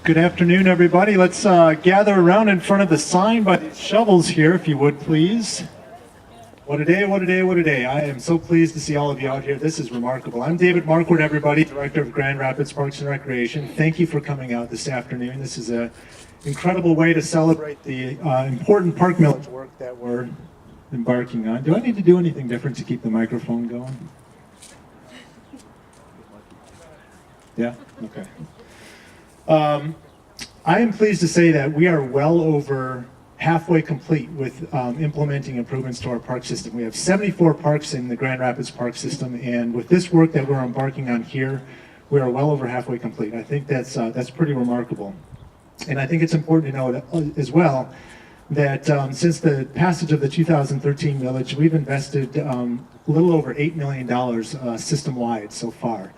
Good afternoon, everybody. Let's gather around in front of the sign by the shovels here, if you would, please. What a day, what a day, what a day. I am so pleased to see all of you out here. This is remarkable. I'm David Marquardt, everybody, Director of Grand Rapids Parks and Recreation. Thank you for coming out this afternoon. This is an incredible way to celebrate the important park millage work that we're embarking on. Do I need to do anything different to keep the microphone going? Yeah? Okay. I am pleased to say that we are well over halfway complete with implementing improvements to our park system. We have 74 parks in the Grand Rapids Park System, and with this work that we're embarking on here, we are well over halfway complete. I think that's pretty remarkable. And I think it's important to know that, as well, that since the passage of the 2013 millage, we've invested a little over $8 million system-wide so far.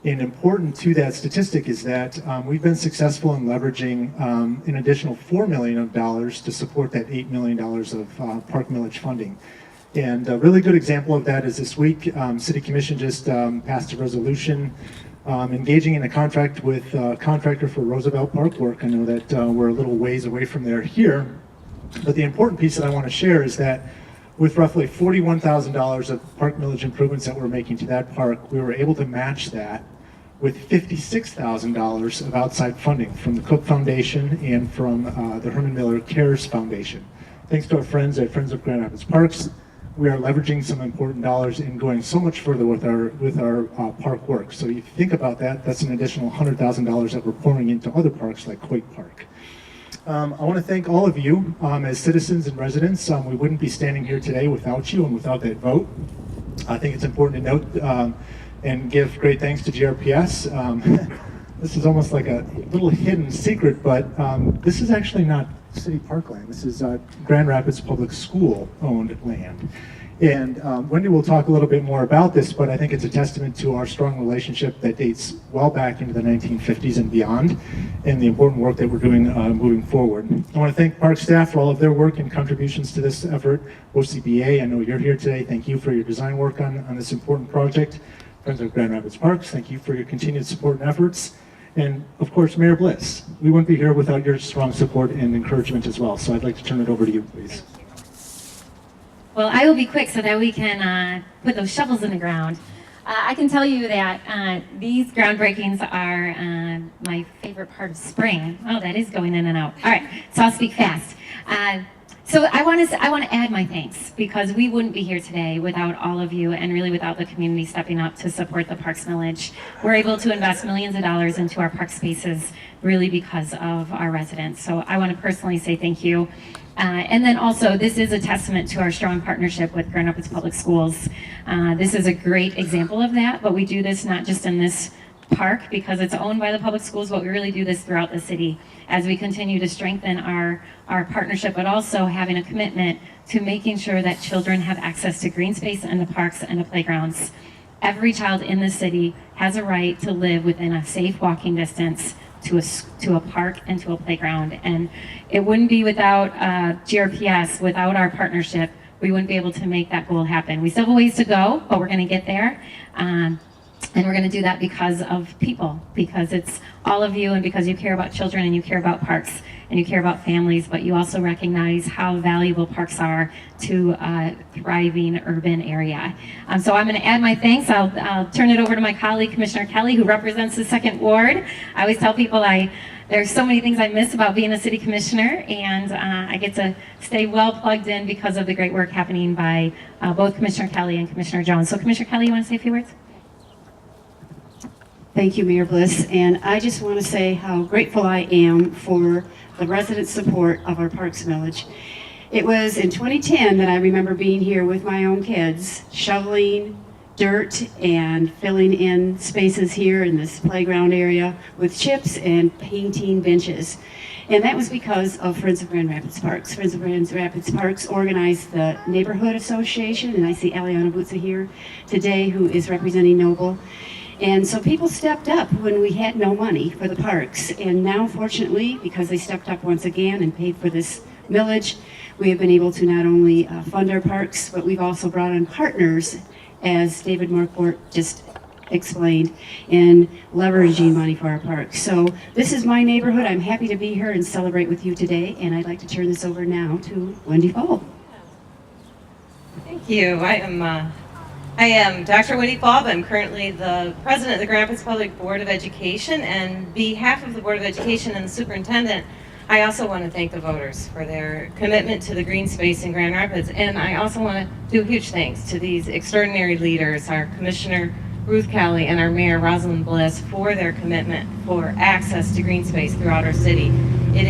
And important to that statistic is that we've been successful in leveraging an additional $4 million to support that $8 million of park millage funding. And a really good example of that is this week, City Commission just passed a resolution engaging in a contract with a contractor for Roosevelt Park work. I know that we're a little ways away from there here, but the important piece that I want to share is that with roughly $41,000 of park millage improvements that we're making to that park, we were able to match that with $56,000 of outside funding from the Cook Foundation and from the Herman Miller Cares Foundation. Thanks to our friends at Friends of Grand Rapids Parks, we are leveraging some important dollars and going so much further with our park work. So if you think about that, that's an additional $100,000 that we're pouring into other parks like Coit Park. I want to thank all of you as citizens and residents. We wouldn't be standing here today without you and without that vote. I think it's important to note and give great thanks to GRPS. This is almost like a little hidden secret, but this is actually not city parkland. This is Grand Rapids Public School owned land. And Wendy will talk a little bit more about this, but I think it's a testament to our strong relationship that dates well back into the 1950s and beyond, and the important work that we're doing moving forward. I want to thank park staff for all of their work and contributions to this effort. OCBA, I know you're here today. Thank you for your design work on this important project. Friends of Grand Rapids Parks, thank you for your continued support and efforts. And of course, Mayor Bliss, we wouldn't be here without your strong support and encouragement as well. So I'd like to turn it over to you, please. Well, I will be quick so that we can put those shovels in the ground. I can tell you that these groundbreakings are my favorite part of spring. Oh, that is going in and out. All right, so I'll speak fast. So I want to add my thanks, because we wouldn't be here today without all of you and really without the community stepping up to support the Parks Millage. We're able to invest millions of dollars into our park spaces really because of our residents. So I want to personally say thank you. And then also, this is a testament to our strong partnership with Grand Rapids Public Schools. This is a great example of that, but we do this not just in this park because it's owned by the public schools, but we really do this throughout the city as we continue to strengthen our partnership, but also having a commitment to making sure that children have access to green space and the parks and the playgrounds. Every child in the city has a right to live within a safe walking distance to a park and to a playground. And it wouldn't be without GRPS, without our partnership, we wouldn't be able to make that goal happen. We still have a ways to go, but we're going to get there. And we're going to do that because of people, because it's all of you and because you care about children and you care about parks and you care about families, but you also recognize how valuable parks are to a thriving urban area. So I'm going to add my thanks. I'll turn it over to my colleague, Commissioner Kelly, who represents the 2nd Ward. I always tell people there's so many things I miss about being a city commissioner, and I get to stay well plugged in because of the great work happening by both Commissioner Kelly and Commissioner Jones. So Commissioner Kelly, you want to say a few words? Thank you, Mayor Bliss, and I just want to say how grateful I am for the resident support of our Parks Millage. It was in 2010 that I remember being here with my own kids, shoveling dirt and filling in spaces here in this playground area with chips and painting benches. And that was because of Friends of Grand Rapids Parks. Friends of Grand Rapids Parks organized the Neighborhood Association, and I see Aliana Butza here today, who is representing Noble. And so people stepped up when we had no money for the parks. And now, fortunately, because they stepped up once again and paid for this millage, we have been able to not only fund our parks, but we've also brought on partners, as David Marquardt just explained in leveraging money for our parks. So this is my neighborhood. I'm happy to be here and celebrate with you today, and I'd like to turn this over now to Wendy Fall. Thank you. I am Dr. Wendy Falb. I'm currently the president of the Grand Rapids Public Board of Education, and on behalf of the Board of Education and the superintendent, I also want to thank the voters for their commitment to the green space in Grand Rapids, and I also want to do huge thanks to these extraordinary leaders, our Commissioner Ruth Kelly and our Mayor Bliss, for their commitment for access to green space throughout our city. It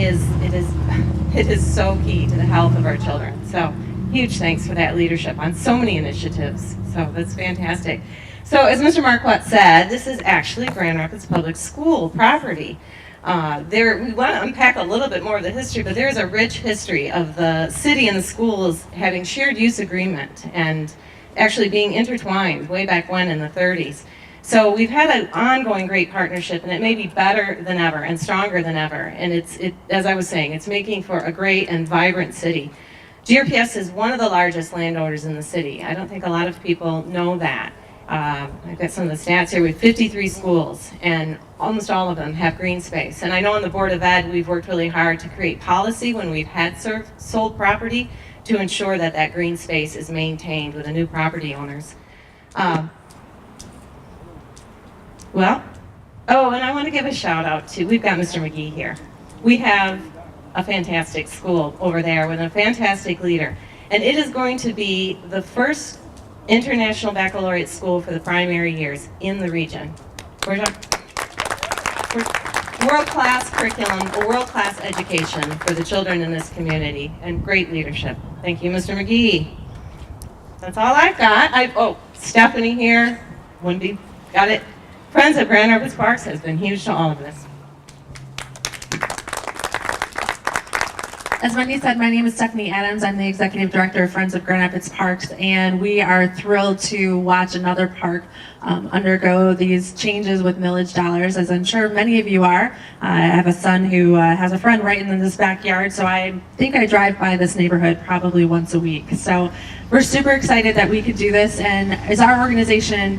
is so key to the health of our children. So huge thanks for that leadership on so many initiatives. So that's fantastic. So as Mr. Marquardt said, this is actually Grand Rapids Public School property. We want to unpack a little bit more of the history, but there's a rich history of the city and the schools having shared use agreement and actually being intertwined way back when in the 30s. So we've had an ongoing great partnership, and it may be better than ever and stronger than ever. And as I was saying, it's making for a great and vibrant city. GRPS is one of the largest landowners in the city. I don't think a lot of people know that. I've got some of the stats here. We have 53 schools, and almost all of them have green space. And I know on the Board of Ed, we've worked really hard to create policy when we've had sold property to ensure that that green space is maintained with the new property owners. And I want to give a shout out to, we've got Mr. McGee here. We have a fantastic school over there with a fantastic leader. And it is going to be the first international baccalaureate school for the primary years in the region. World-class curriculum, a world-class education for the children in this community, and great leadership. Thank you, Mr. McGee. That's all I've got. Stephanie here, Wendy, got it. Friends of Grand Rapids Parks has been huge to all of this. As Wendy said, my name is Stephanie Adams. I'm the Executive Director of Friends of Grand Rapids Parks, and we are thrilled to watch another park undergo these changes with millage dollars, as I'm sure many of you are. I have a son who has a friend right in this backyard, so I think I drive by this neighborhood probably once a week. So we're super excited that we could do this, and as our organization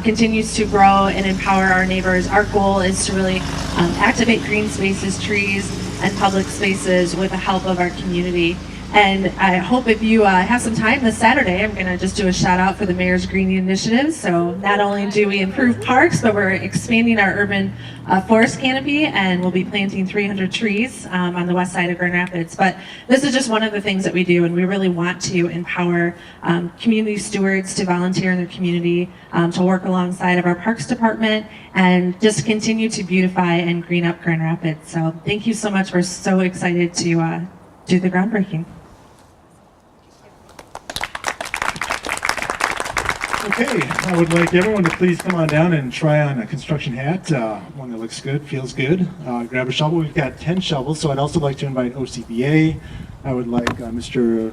continues to grow and empower our neighbors, our goal is to really activate green spaces, trees, and public spaces with the help of our community. And I hope if you have some time this Saturday, I'm going to just do a shout out for the Mayor's Green Initiative. So not only do we improve parks, but we're expanding our urban forest canopy, and we'll be planting 300 trees on the west side of Grand Rapids. But this is just one of the things that we do, and we really want to empower community stewards to volunteer in their community, to work alongside of our Parks Department, and just continue to beautify and green up Grand Rapids. So thank you so much. We're so excited to do the groundbreaking. Okay, I would like everyone to please come on down and try on a construction hat, one that looks good, feels good. Grab a shovel. We've got 10 shovels, so I'd also like to invite OCBA. I would like Dr.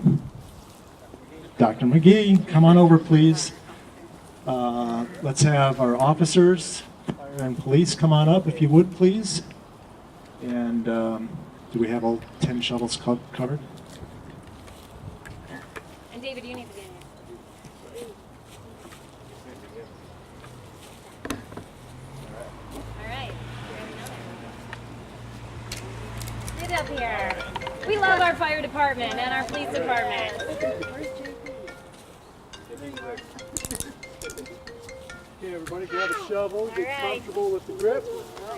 McGee, come on over, please. Let's have our officers, fire and police, come on up, if you would, please. And do we have all 10 shovels covered? And David, you need to be in here. All right. Get up here. We love our fire department and our police department. Okay, everybody grab a shovel, get comfortable with the grip,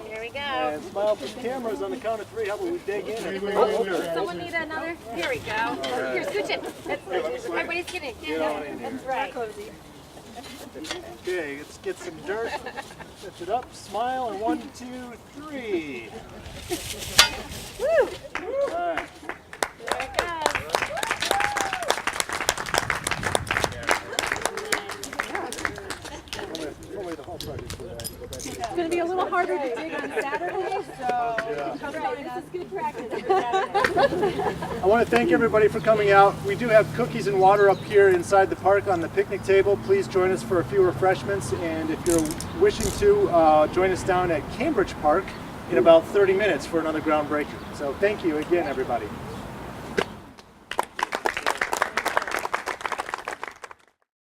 Here we go. and smile for the cameras on the count of 3. How about we dig in? Does someone need another? Here we go. Here, scooch it. Everybody's getting it. That's right. Okay, let's get some dirt. Touch it up, smile, and 1, 2, 3. Woo! All right. There it goes. It's going to be a little harder to dig on Saturday, so come join us. This is good practice for Saturday. I want to thank everybody for coming out. We do have cookies and water up here inside the park on the picnic table. Please join us for a few refreshments, and if you're wishing to, join us down at Cambridge Park in about 30 minutes for another groundbreaking. So thank you again, everybody.